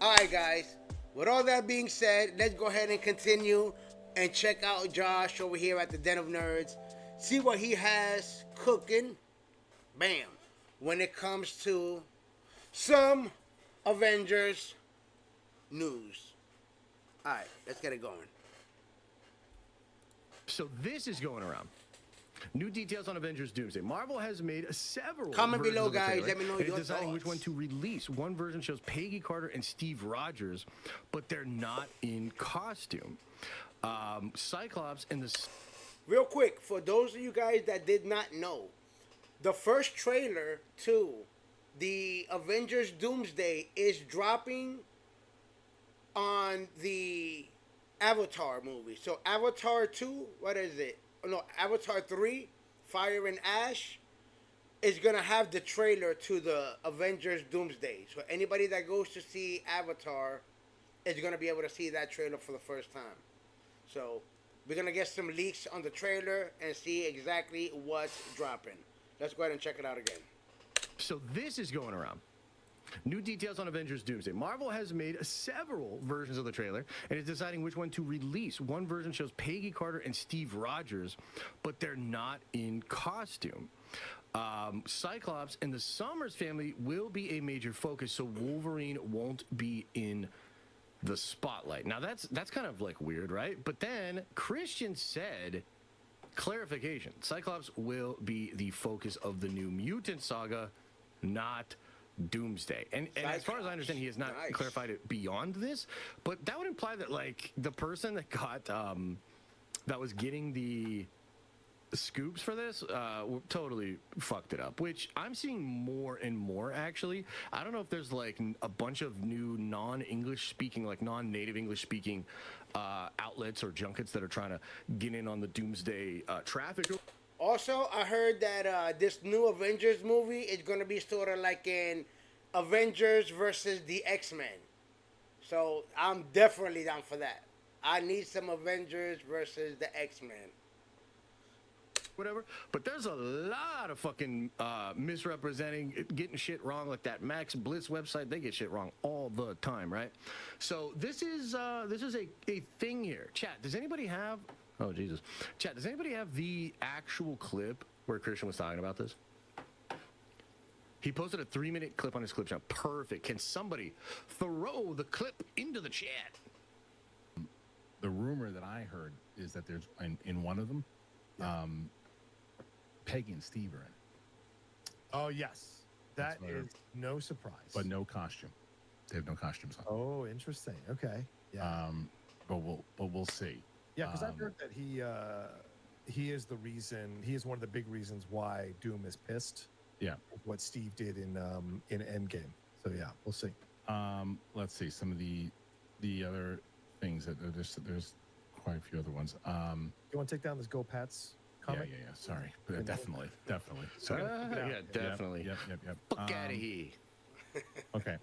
Alright, guys. With all that being said, let's go ahead and continue and check out Josh over here at the Den of Nerds. See what he has cooking. Bam. When it comes to some Avengers news. Alright, let's get it going. So this is going around. New details on Avengers Doomsday. Marvel has made several Comment versions below, of the guys. trailer, Let me know and your is deciding thoughts. which one to release. One version shows Peggy Carter and Steve Rogers, but they're not in costume. Cyclops and the... Real quick, for those of you guys that did not know, the first trailer to the Avengers Doomsday is dropping on the Avatar movie. So Avatar 2, what is it? Oh, no, Avatar 3, Fire and Ash, is going to have the trailer to the Avengers Doomsday. So anybody that goes to see Avatar is going to be able to see that trailer for the first time. So we're going to get some leaks on the trailer and see exactly what's dropping. Let's go ahead and check it out again. So this is going around. New details on Avengers Doomsday. Marvel has made several versions of the trailer and is deciding which one to release. One version shows Peggy Carter and Steve Rogers, but they're not in costume. Cyclops and the Summers family will be a major focus, so Wolverine won't be in the spotlight. Now that's kind of like weird, right? But then Christian said, clarification, Cyclops will be the focus of the New Mutant saga, not Doomsday. And as far as I understand, he has not clarified it beyond this, but that would imply that like the person that got that was getting the scoops for this totally fucked it up, which I'm seeing more and more actually. I don't know if there's like a bunch of new non-English speaking, like non-native English speaking outlets or junkets that are trying to get in on the Doomsday traffic. Also, I heard that this new Avengers movie is going to be sort of like an Avengers versus the X-Men. So I'm definitely down for that. I need some Avengers versus the X-Men. Whatever, but there's a lot of fucking misrepresenting, getting shit wrong, like that Max Blitz website. They get shit wrong all the time, right? So this is a thing here. Chat, does anybody have... Oh, Jesus. Chat, does anybody have the actual clip where Christian was talking about this? He posted a 3-minute clip on his clip channel. Perfect. Can somebody throw the clip into the chat? The rumor that I heard is that there's, in one of them, Peggy and Steve are in. Oh, yes. That is no surprise. But no costume. They have no costumes on. Oh, interesting. Okay. Yeah. But we'll see. Yeah, because I've heard that he is the reason. He is one of the big reasons why Doom is pissed. Yeah. With what Steve did in Endgame. So yeah, we'll see. Let's see some of the other things that there's quite a few other ones. You want to take down this Go Pats comic? Yeah. Sorry, but definitely. So, yeah, definitely. Yep. Fuck out of here. Okay.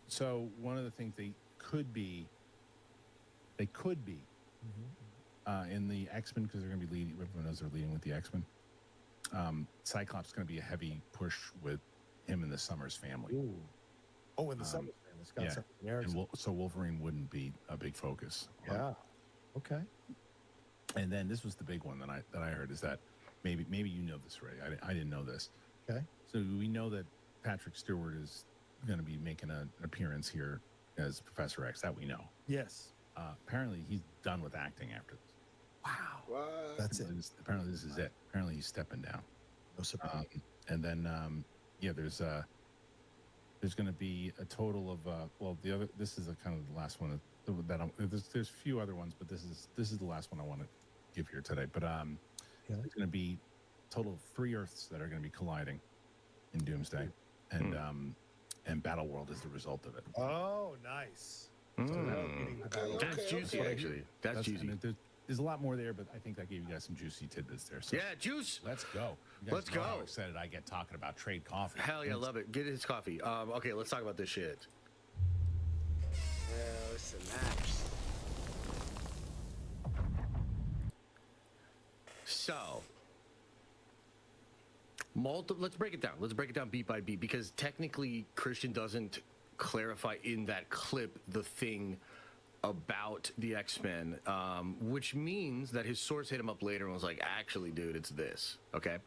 So one of the things they could be in the X-Men, because they're going to be leading. Everyone knows they're leading with the X-Men. Cyclops is going to be a heavy push with him and the Summers family. Ooh. Oh, and the Summers family. Yeah. So Wolverine wouldn't be a big focus. Yeah. Okay. And then this was the big one that I heard is that maybe you know this, Ray. I didn't know this. Okay. So we know that Patrick Stewart is going to be making an appearance here as Professor X. That we know. Yes. Apparently he's done with acting after this. Wow. What? That's it. Apparently this is it. Apparently he's stepping down. No surprise. And then there's going to be a total of this is kind of the last one that there's a few other ones, but this is the last one I want to give here today. But there's going to be a total of 3 Earths that are going to be colliding in Doomsday, and Battle World is the result of it. Oh, nice. That's juicy, actually. That's juicy. There's a lot more there, but I think I gave you guys some juicy tidbits there. So yeah, juice. Let's go. Let's go. How excited I get talking about trade coffee. Hell yeah, love it. Get his coffee. Okay, let's talk about this shit. Well, it's a max. So, let's break it down. Let's break it down beat by beat, because technically Christian doesn't clarify in that clip the thing about the X-Men, which means that his source hit him up later and was like, actually, dude, it's this, okay?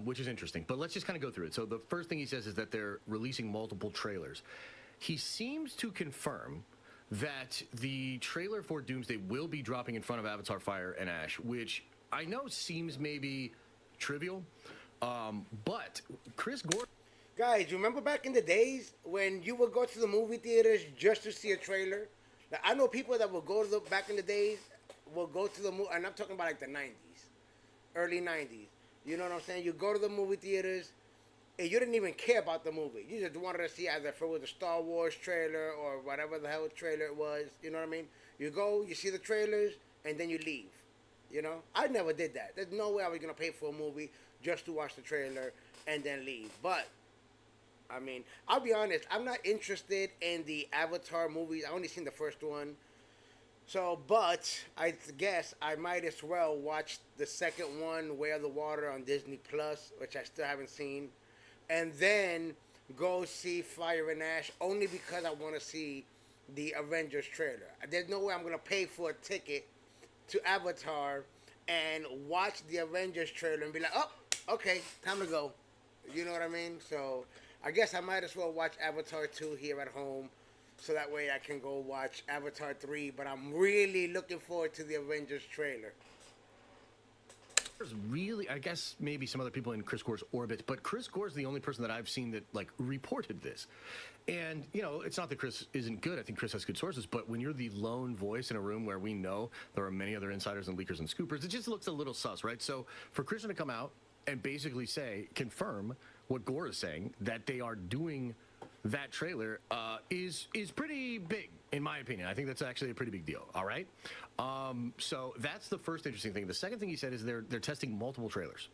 Which is interesting. But let's just kind of go through it. So the first thing he says is that they're releasing multiple trailers. He seems to confirm that the trailer for Doomsday will be dropping in front of Avatar Fire and Ash, which I know seems maybe trivial, but Chris Gordon... Guys, you remember back in the days when you would go to the movie theaters just to see a trailer? Now, I know people that would go to back in the days, will go to the movie, and I'm talking about like the 90s, early 90s. You know what I'm saying? You go to the movie theaters, and you didn't even care about the movie. You just wanted to see either if it was a Star Wars trailer or whatever the hell trailer it was. You know what I mean? You go, you see the trailers, and then you leave. You know? I never did that. There's no way I was going to pay for a movie just to watch the trailer and then leave. But, I mean, I'll be honest. I'm not interested in the Avatar movies. I only seen the first one. So, but I guess I might as well watch the second one, Way of the Water, on Disney Plus, which I still haven't seen, and then go see Fire and Ash only because I want to see the Avengers trailer. There's no way I'm gonna pay for a ticket to Avatar and watch the Avengers trailer and be like, oh, okay, time to go. You know what I mean? So I guess I might as well watch Avatar 2 here at home. So that way I can go watch Avatar 3. But I'm really looking forward to the Avengers trailer. There's really, I guess maybe some other people in Chris Gore's orbit, but Chris Gore's the only person that I've seen that like reported this. And, you know, it's not that Chris isn't good. I think Chris has good sources. But when you're the lone voice in a room where we know there are many other insiders and leakers and scoopers, it just looks a little sus, right? So for Christian to come out and basically confirm what Gore is saying, that they are doing that trailer is pretty big, in my opinion. I think that's actually a pretty big deal, all right? So that's the first interesting thing. The second thing he said is they're testing multiple trailers.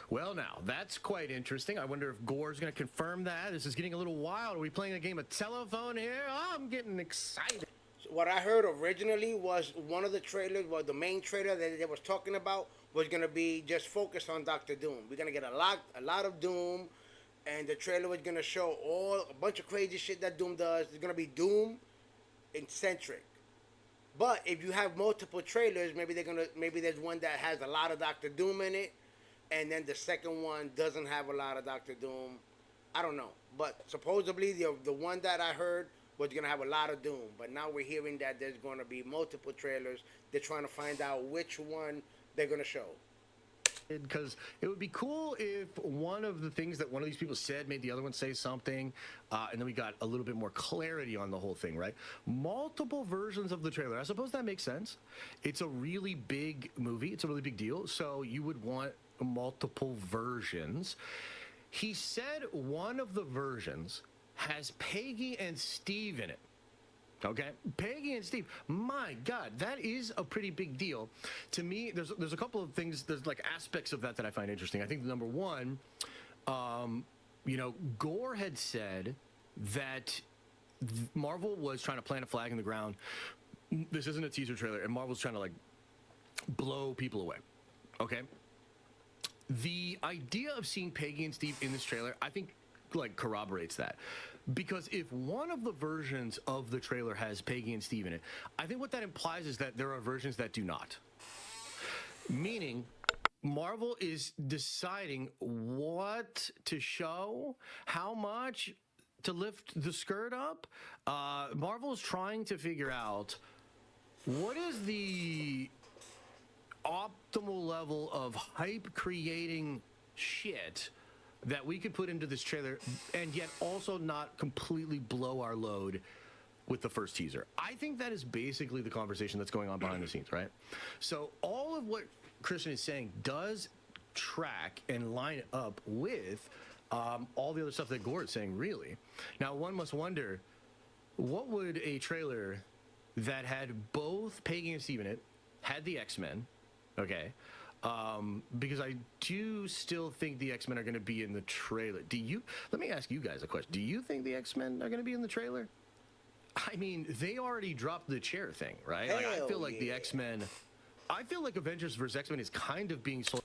Well, now, that's quite interesting. I wonder if Gore's going to confirm that. This is getting a little wild. Are we playing a game of telephone here? Oh, I'm getting excited. So what I heard originally was one of the trailers, well, the main trailer that they was talking about was going to be just focused on Doctor Doom. We're going to get a lot of Doom. And the trailer was gonna show a bunch of crazy shit that Doom does. It's gonna be Doom eccentric. But if you have multiple trailers, maybe there's one that has a lot of Doctor Doom in it, and then the second one doesn't have a lot of Doctor Doom. I don't know. But supposedly the one that I heard was gonna have a lot of Doom. But now we're hearing that there's gonna be multiple trailers. They're trying to find out which one they're gonna show. Because it would be cool if one of the things that one of these people said made the other one say something, and then we got a little bit more clarity on the whole thing, right? Multiple versions of the trailer. I suppose that makes sense. It's a really big movie. It's a really big deal. So you would want multiple versions. He said one of the versions has Peggy and Steve in it. Okay, Peggy and Steve. My God, that is a pretty big deal. To me, there's a couple of things. There's like aspects of that I find interesting. I think number one, you know, Gore had said that Marvel was trying to plant a flag in the ground. This isn't a teaser trailer, and Marvel's trying to like blow people away. Okay, the idea of seeing Peggy and Steve in this trailer, I think, like corroborates that. Because if one of the versions of the trailer has Peggy and Steve in it, I think what that implies is that there are versions that do not. Meaning, Marvel is deciding what to show, how much to lift the skirt up. Marvel is trying to figure out what is the optimal level of hype creating shit that we could put into this trailer and yet also not completely blow our load with the first teaser. I think that is basically the conversation that's going on behind the scenes, right? So all of what Christian is saying does track and line up with all the other stuff that Gore is saying, really. Now, one must wonder, what would a trailer that had both Peggy and Steve in it, had the X-Men, okay, because I do still think the X-Men are going to be in the trailer. Let me ask you guys a question. Do you think the X-Men are going to be in the trailer? I mean, they already dropped the chair thing, right? Like, I feel like the X-Men, I feel like Avengers vs. X-Men is kind of being sold.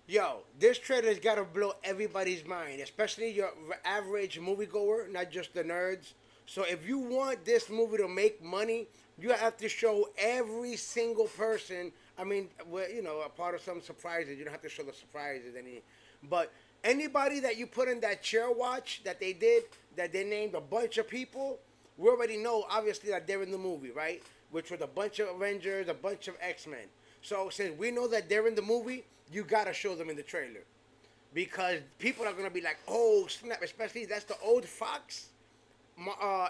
Yo, this trailer's gotta blow everybody's mind, especially your average moviegoer, not just the nerds. So if you want this movie to make money, you have to show every single person. I mean, a part of some surprises. You don't have to show the surprises but anybody that you put in that chair watch that they did, that they named a bunch of people, we already know obviously that they're in the movie, right? Which was a bunch of Avengers, a bunch of X-Men. So since we know that they're in the movie, you gotta show them in the trailer, because people are gonna be like, "Oh snap!" Especially that's the old Fox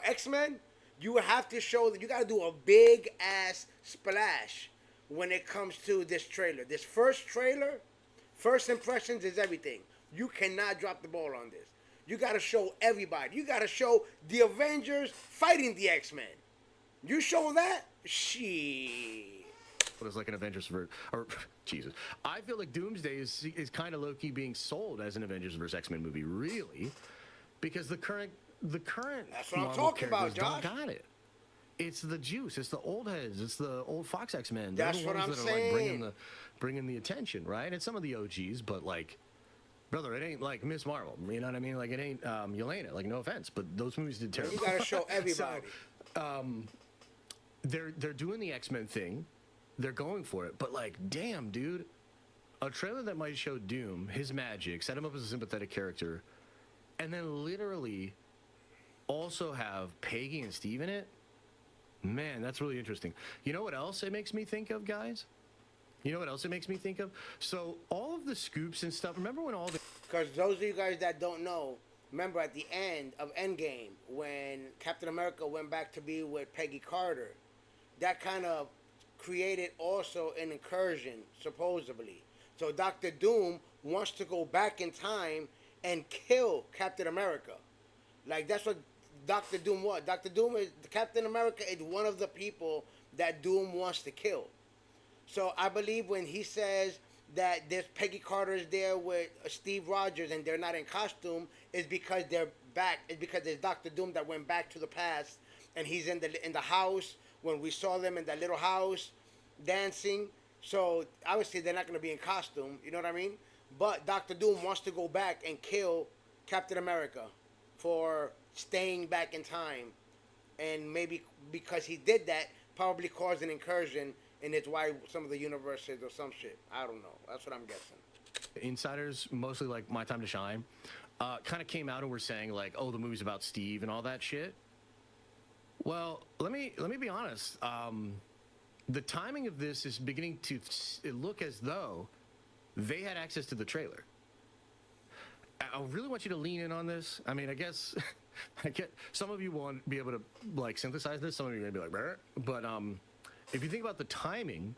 X-Men. You have to show that you gotta do a big ass splash when it comes to this trailer. This first trailer, first impressions is everything. You cannot drop the ball on this. You gotta show everybody. You gotta show the Avengers fighting the X-Men. You show that, shit. It's like an Avengers or Jesus. I feel like Doomsday is kind of low key being sold as an Avengers vs X-Men movie, really, because the current That's what I'm Marvel talking about, characters Josh. don't got it. It's the juice. It's the old heads. It's the old Fox X-Men. That's They're the what ones I'm that are saying. like bringing the attention, right? And some of the OGs, but like, brother, it ain't like Miss Marvel. You know what I mean? Like it ain't Yelena. Like no offense, but those movies did terrible. You gotta show everybody. They're doing the X-Men thing. They're going for it, but like, damn, dude, a trailer that might show Doom, his magic, set him up as a sympathetic character, and then literally also have Peggy and Steve in it. Man, that's really interesting. You know what else it makes me think of, guys? You know what else it makes me think of? So all of the scoops and stuff. Remember when all the Because those of you guys that don't know, remember at the end of Endgame when Captain America went back to be with Peggy Carter, that kind of created also an incursion, supposedly. So Doctor Doom wants to go back in time and kill Captain America. Like that's what Doctor Doom was. Doctor Doom is Captain America is one of the people that Doom wants to kill. So I believe when he says that this Peggy Carter is there with Steve Rogers and they're not in costume, is because they're back. It's because there's Doctor Doom that went back to the past and he's in the house when we saw them in that little house dancing. So obviously they're not going to be in costume, you know what I mean? But Doctor Doom wants to go back and kill Captain America for staying back in time, and maybe because he did that, probably caused an incursion in it's why some of the universes or some shit. I don't know. That's what I'm guessing. insiders, mostly like My Time to Shine, kind of came out and were saying like, oh, the movie's about Steve and all that shit. Well, let me be honest. The timing of this is beginning to look as though they had access to the trailer. I really want you to lean in on this. I mean, I guess I get some of you won't be able to like synthesize this. Some of you are gonna be like, "Brr." But if you think about the timing,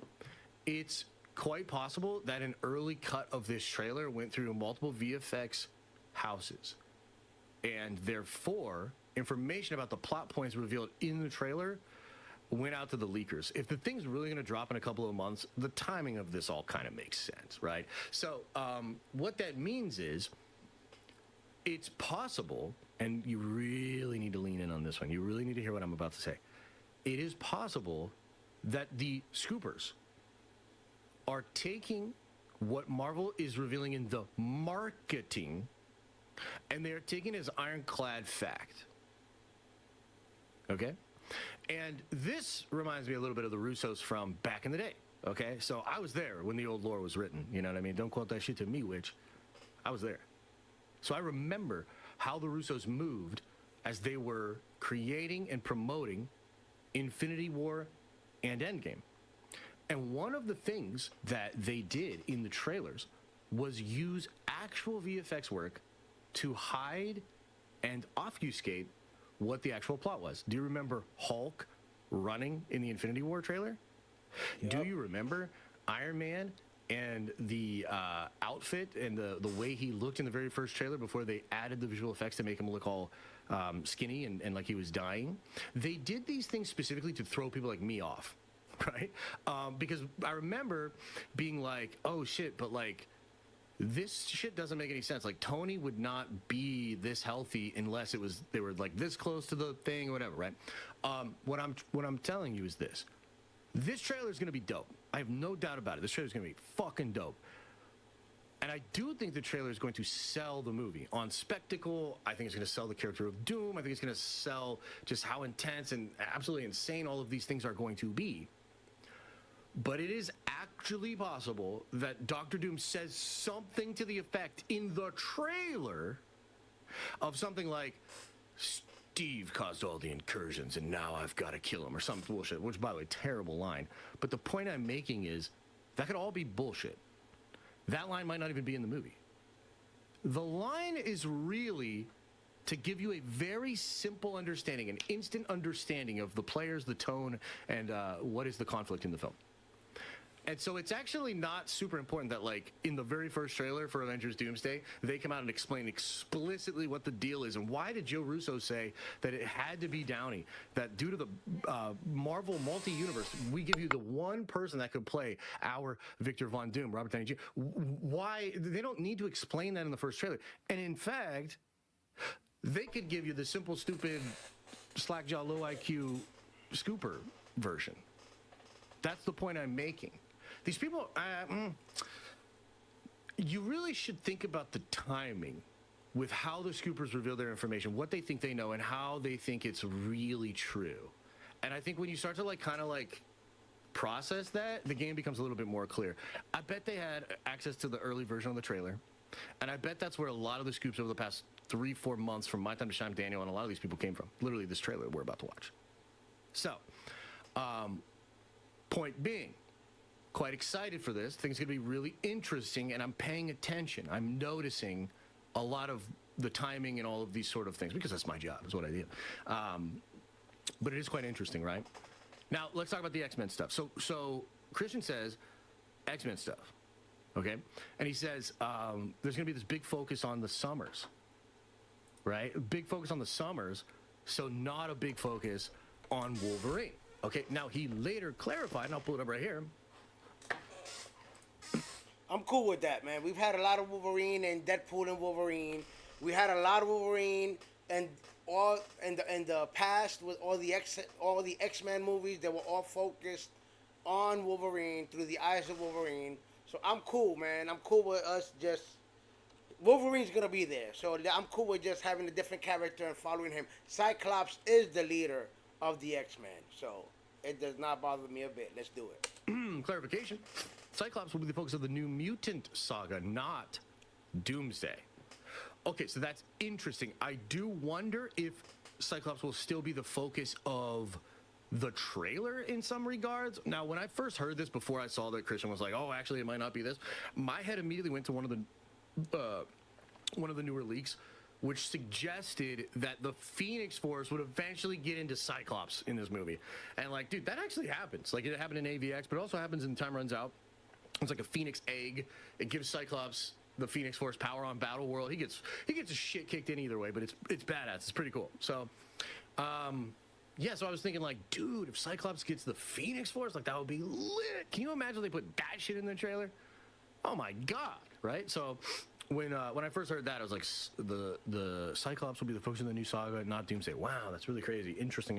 it's quite possible that an early cut of this trailer went through multiple VFX houses, and therefore information about the plot points revealed in the trailer went out to the leakers. If the thing's really going to drop in a couple of months, the timing of this all kind of makes sense, right? So what that means is it's possible, and you really need to lean in on this one. You really need to hear what I'm about to say. It is possible that the scoopers are taking what Marvel is revealing in the marketing, and they're taking it as ironclad fact. Okay? And this reminds me a little bit of the Russos from back in the day. Okay? So I was there when the old lore was written. You know what I mean? Don't quote that shit to me, witch. I was there. So I remember how the Russos moved as they were creating and promoting Infinity War and Endgame. And one of the things that they did in the trailers was use actual VFX work to hide and obfuscate what the actual plot was. Do you remember Hulk running in the Infinity War trailer? Yep. Do you remember Iron Man and the outfit and the way he looked in the very first trailer before they added the visual effects to make him look all skinny and like he was dying? They did these things specifically to throw people like me off, right? Because I remember being like, oh shit, but like, this shit doesn't make any sense. Like, Tony would not be this healthy unless they were like this close to the thing or whatever, right? What I'm telling you is this. This trailer is going to be dope. I have no doubt about it. This trailer is going to be fucking dope. And I do think the trailer is going to sell the movie. On spectacle, I think it's going to sell the character of Doom. I think it's going to sell just how intense and absolutely insane all of these things are going to be. But it is actually possible that Dr. Doom says something to the effect in the trailer of something like, Steve caused all the incursions and now I've got to kill him, or some bullshit, which, by the way, terrible line. But the point I'm making is that could all be bullshit. That line might not even be in the movie. The line is really to give you a very simple understanding, an instant understanding of the players, the tone, and what is the conflict in the film. And so it's actually not super important that, like, in the very first trailer for Avengers Doomsday, they come out and explain explicitly what the deal is. And why did Joe Russo say that it had to be Downey? That due to the Marvel multi-universe, we give you the one person that could play our Victor Von Doom, Robert Downey Jr. Why? They don't need to explain that in the first trailer. And in fact, they could give you the simple, stupid, slackjaw, low IQ scooper version. That's the point I'm making. These people, you really should think about the timing with how the scoopers reveal their information, what they think they know, and how they think it's really true. And I think when you start to kind of process that, the game becomes a little bit more clear. I bet they had access to the early version of the trailer, and I bet that's where a lot of the scoops over the past 3-4 months from My Time to Shine, Daniel, and a lot of these people came from. Literally this trailer we're about to watch. So, point being, quite excited for this. Things going to be really interesting, and I'm paying attention. I'm noticing a lot of the timing and all of these sort of things, because that's my job, is what I do. But it is quite interesting, right? Now, let's talk about the X-Men stuff. So Christian says X-Men stuff, okay? And he says there's going to be this big focus on the Summers, right? A big focus on the Summers, so not a big focus on Wolverine. Okay, now he later clarified, and I'll pull it up right here. I'm cool with that, man. We've had a lot of Wolverine and Deadpool and Wolverine. We had a lot of Wolverine and all in the past with all the X-Men movies that were all focused on Wolverine through the eyes of Wolverine. So I'm cool, man. I'm cool with us just Wolverine's gonna be there. So I'm cool with just having a different character and following him. Cyclops is the leader of the X-Men, so it does not bother me a bit. Let's do it. Clarification. Cyclops will be the focus of the New Mutant saga, not Doomsday. Okay, so that's interesting. I do wonder if Cyclops will still be the focus of the trailer in some regards. Now, when I first heard this, before I saw that Christian was like, oh, actually, it might not be this, my head immediately went to one of the newer leaks, which suggested that the Phoenix Force would eventually get into Cyclops in this movie. And dude, that actually happens. It happened in AVX, but it also happens in Time Runs Out. It's like a Phoenix egg. It gives Cyclops the Phoenix Force power on Battle World. He gets his shit kicked in either way, but it's badass. It's pretty cool. So, yeah, so I was thinking dude, if Cyclops gets the Phoenix Force, that would be lit. Can you imagine they put that shit in the trailer? Oh my God, right? So when I first heard that, I was like, the Cyclops will be the focus of the new saga, not Doomsday. Wow, that's really crazy. Interesting.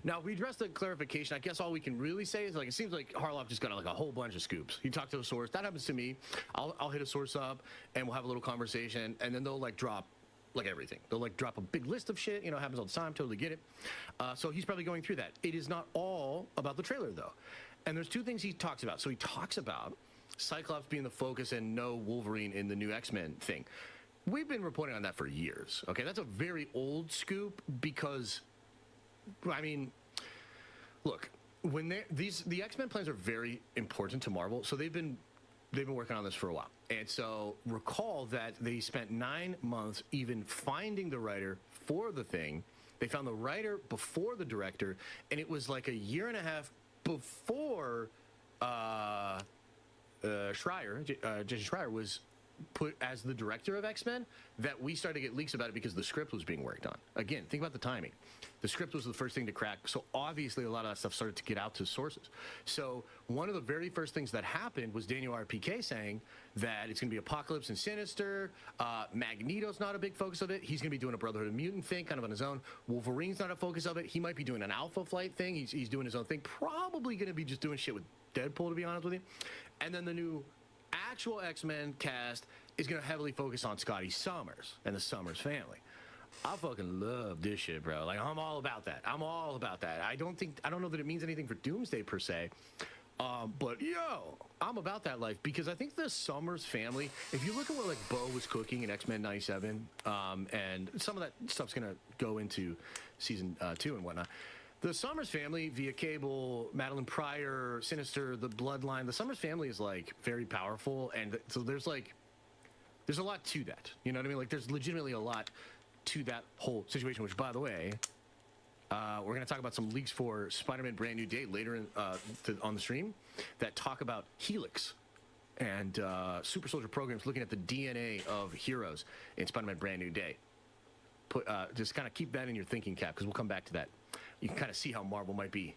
Now, we addressed the clarification. I guess all we can really say is it seems like Harloff just got a whole bunch of scoops. He talked to a source. That happens to me. I'll hit a source up and we'll have a little conversation, and then they'll drop everything. They'll drop a big list of shit. Happens all the time. Totally get it. So he's probably going through that. It is not all about the trailer though. And there's two things he talks about. So he talks about Cyclops being the focus and no Wolverine in the new X-Men thing. We've been reporting on that for years. Okay, that's a very old scoop because, I mean, look, when the X-Men plans are very important to Marvel, so they've been working on this for a while. And so recall that they spent 9 months even finding the writer for the thing. They found the writer before the director, and it was a year and a half before Jason Schreier was put as the director of X-Men that we started to get leaks about it because the script was being worked on. Again, think about the timing. The script was the first thing to crack, so obviously a lot of that stuff started to get out to sources. So one of the very first things that happened was Daniel RPK saying that it's going to be Apocalypse and Sinister. Magneto's not a big focus of it. He's going to be doing a Brotherhood of Mutant thing, kind of on his own. Wolverine's not a focus of it. He might be doing an Alpha Flight thing. He's doing his own thing. Probably going to be just doing shit with Deadpool, to be honest with you. And then the new actual X-Men cast is going to heavily focus on Scotty Summers and the Summers family. I fucking love this shit, bro. Like, I'm all about that. I'm all about that. I don't know that it means anything for Doomsday per se. But yo, I'm about that life because I think the Summers family, if you look at what like Bo was cooking in X-Men 97, and some of that stuff's gonna go into season 2 and whatnot. The Summers family via Cable, Madeline Pryor, Sinister, the Bloodline, the Summers family is like very powerful, and so there's a lot to that. You know what I mean? Like there's legitimately a lot to that whole situation, which by the way, we're going to talk about some leaks for Spider-Man Brand New Day later on the stream that talk about Helix and Super Soldier programs looking at the DNA of heroes in Spider-Man Brand New Day. Just kind of keep that in your thinking cap because we'll come back to that. You can kind of see how Marvel might be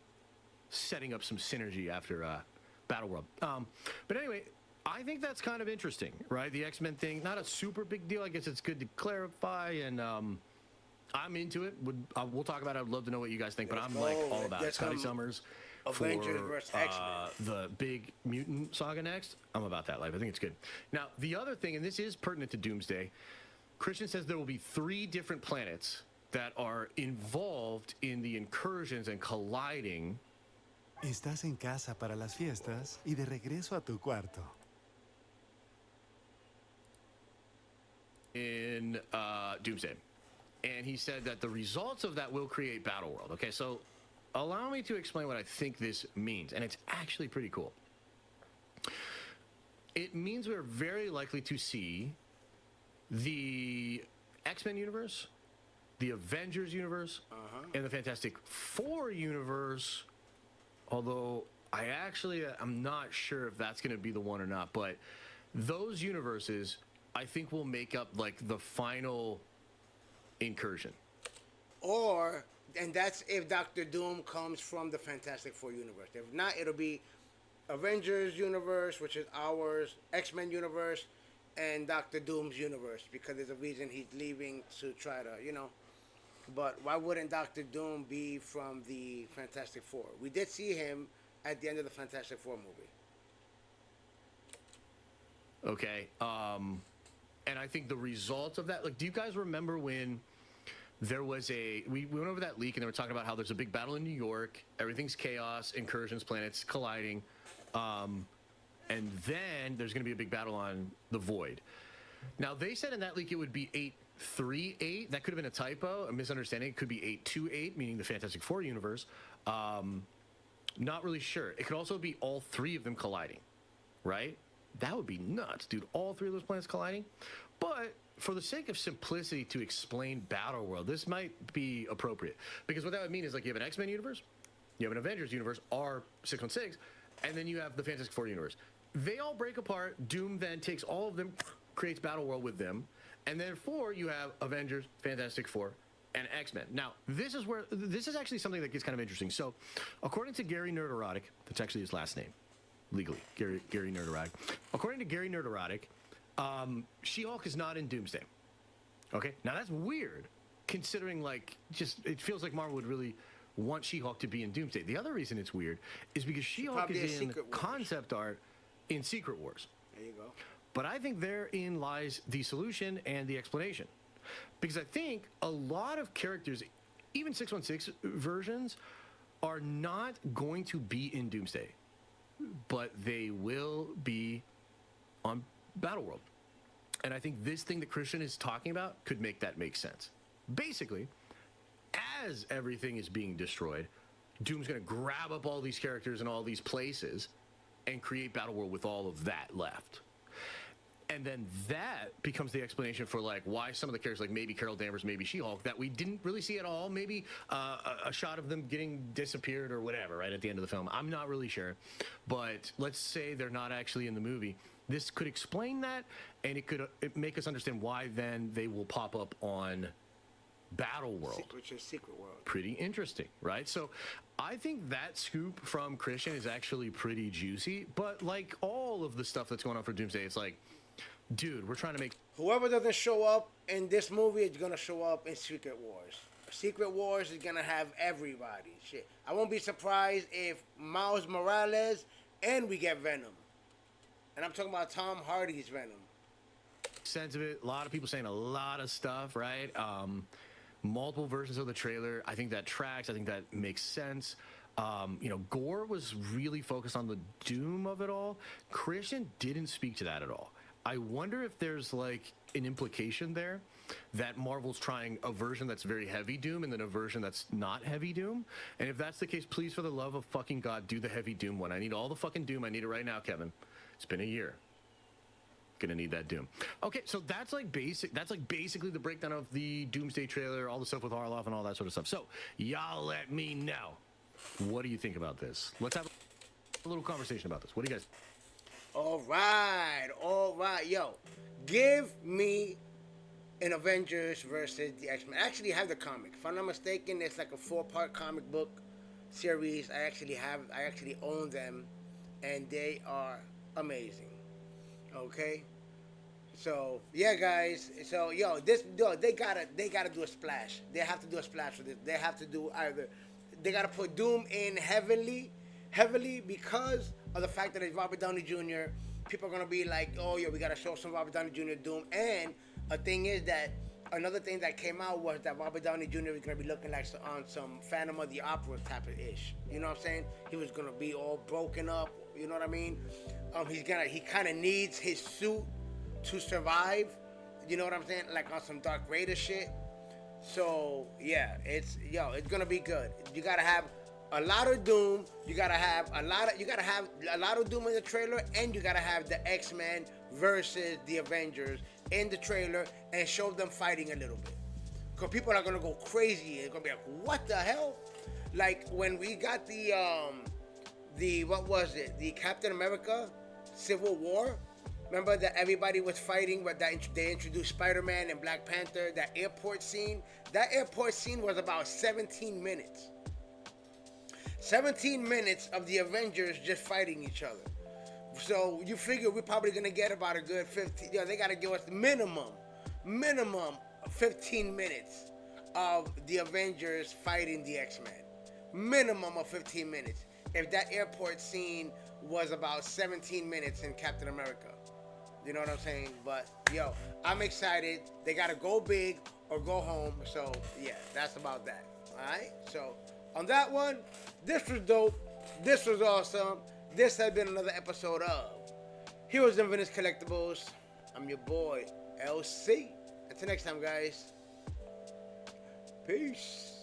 setting up some synergy after Battleworld. But anyway, I think that's kind of interesting, right? The X-Men thing, not a super big deal. I guess it's good to clarify, and I'm into it. We'll talk about it. I'd love to know what you guys think, but I'm like all about it. Scotty Summers Avengers versus X-Men. The big mutant saga next. I'm about that life. I think it's good. Now, the other thing, and this is pertinent to Doomsday, Christian says there will be 3 different planets that are involved in the incursions and colliding. Estás en casa para las fiestas y de regreso a tu cuarto. In Doomsday. And he said that the results of that will create Battleworld. Okay, so allow me to explain what I think this means. And it's actually pretty cool. It means we're very likely to see the X-Men universe, the Avengers universe, and the Fantastic Four universe. Although I'm not sure if that's going to be the one or not. But those universes, I think, will make up like the final incursion. And that's if Doctor Doom comes from the Fantastic Four universe. If not, it'll be Avengers universe, which is ours, X-Men universe, and Doctor Doom's universe, because there's a reason he's leaving to try to, But why wouldn't Doctor Doom be from the Fantastic Four? We did see him at the end of the Fantastic Four movie. Okay. And I think the results of that, like, do you guys remember when there was we went over that leak and they were talking about how there's a big battle in New York, everything's chaos, incursions, planets colliding, and then there's going to be a big battle on the Void. Now, they said in that leak it would be 838. That could have been a typo, a misunderstanding. It could be 828, meaning the Fantastic Four universe. Not really sure. It could also be all 3 of them colliding, right? That would be nuts, dude. All 3 of those planets colliding. But for the sake of simplicity to explain Battleworld, this might be appropriate. Because what that would mean is, like, you have an X-Men universe, you have an Avengers universe, R616, and then you have the Fantastic Four universe. They all break apart. Doom then takes all of them, creates Battleworld with them. And therefore, you have Avengers, Fantastic Four, and X-Men. Now, this is actually something that gets kind of interesting. So, according to Gary Nerderotic, that's actually his last name, legally, Gary Nerderotic. According to Gary Nerderotic, She-Hulk is not in Doomsday. Okay? Now, that's weird, considering, like, it feels like Marvel would really want She-Hulk to be in Doomsday. The other reason it's weird is because She-Hulk is in concept art in Secret Wars. There you go. But I think therein lies the solution and the explanation. Because I think a lot of characters, even 616 versions, are not going to be in Doomsday. But they will be on Battleworld. And I think this thing that Christian is talking about could make that make sense. Basically, as everything is being destroyed, Doom's going to grab up all these characters in all these places and create Battleworld with all of that left. And then that becomes the explanation for, like, why some of the characters, like maybe Carol Danvers, maybe She-Hulk, that we didn't really see at all, maybe a shot of them getting disappeared or whatever, right, at the end of the film. I'm not really sure. But let's say they're not actually in the movie. This could explain that, and it could make us understand why then they will pop up on Battleworld. Which is Secret World. Pretty interesting, right? So I think that scoop from Christian is actually pretty juicy. But like all of the stuff that's going on for Doomsday, it's like, dude, we're trying to make... Whoever doesn't show up in this movie is going to show up in Secret Wars. Secret Wars is going to have everybody. Shit. I won't be surprised if Miles Morales and we get Venom. And I'm talking about Tom Hardy's Venom. Sense of it. A lot of people saying a lot of stuff, right? Multiple versions of the trailer. I think that tracks. I think that makes sense. Gore was really focused on the doom of it all. Christian didn't speak to that at all. I wonder if there's like an implication there that Marvel's trying a version that's very heavy doom and then a version that's not heavy doom. And if that's the case, please, for the love of fucking God, do the heavy doom one. I need all the fucking doom. I need it right now, Kevin. It's been a year. Gonna need that doom. Okay, so that's like basically the breakdown of the Doomsday trailer, all the stuff with Harloff and all that sort of stuff. So y'all let me know. What do you think about this? Let's have a little conversation about this. What do you guys? All right. Yo, give me an Avengers versus the X-Men. I actually have the comic. If I'm not mistaken, it's like a 4-part comic book series. I actually own them, and they are amazing. Okay. So yeah, guys. So they gotta do a splash. They have to do a splash with this. They have to do they gotta put Doom in heavily because of the fact that it's Robert Downey Jr. People are gonna be like, oh yeah, we gotta show some Robert Downey Jr. Doom. And a thing is that another thing that came out was that Robert Downey Jr. is gonna be looking like on some Phantom of the Opera type of ish. You know what I'm saying? He was gonna be all broken up. You know what I mean? He kind of needs his suit to survive. You know what I'm saying? Like on some Dark Raider shit. So yeah, it's gonna be good. You gotta have a lot of Doom. You gotta have a lot of Doom in the trailer, and you gotta have the X-Men versus the Avengers in the trailer, and show them fighting a little bit. Cause people are gonna go crazy. It's gonna be like, what the hell? Like when we got the what was it? The Captain America Civil War. Remember that everybody was fighting, but they introduced Spider-Man and Black Panther. That airport scene was about 17 minutes. 17 minutes of the Avengers just fighting each other. So you figure we're probably gonna get about a good 15. They gotta give us minimum 15 minutes of the Avengers fighting the X-Men. Minimum of 15 minutes. If that airport scene was about 17 minutes in Captain America. You know what I'm saying? But, I'm excited. They got to go big or go home. So, yeah, that's about that. All right? So, on that one, this was dope. This was awesome. This has been another episode of Heroes and Villains Collectibles. I'm your boy, LC. Until next time, guys. Peace.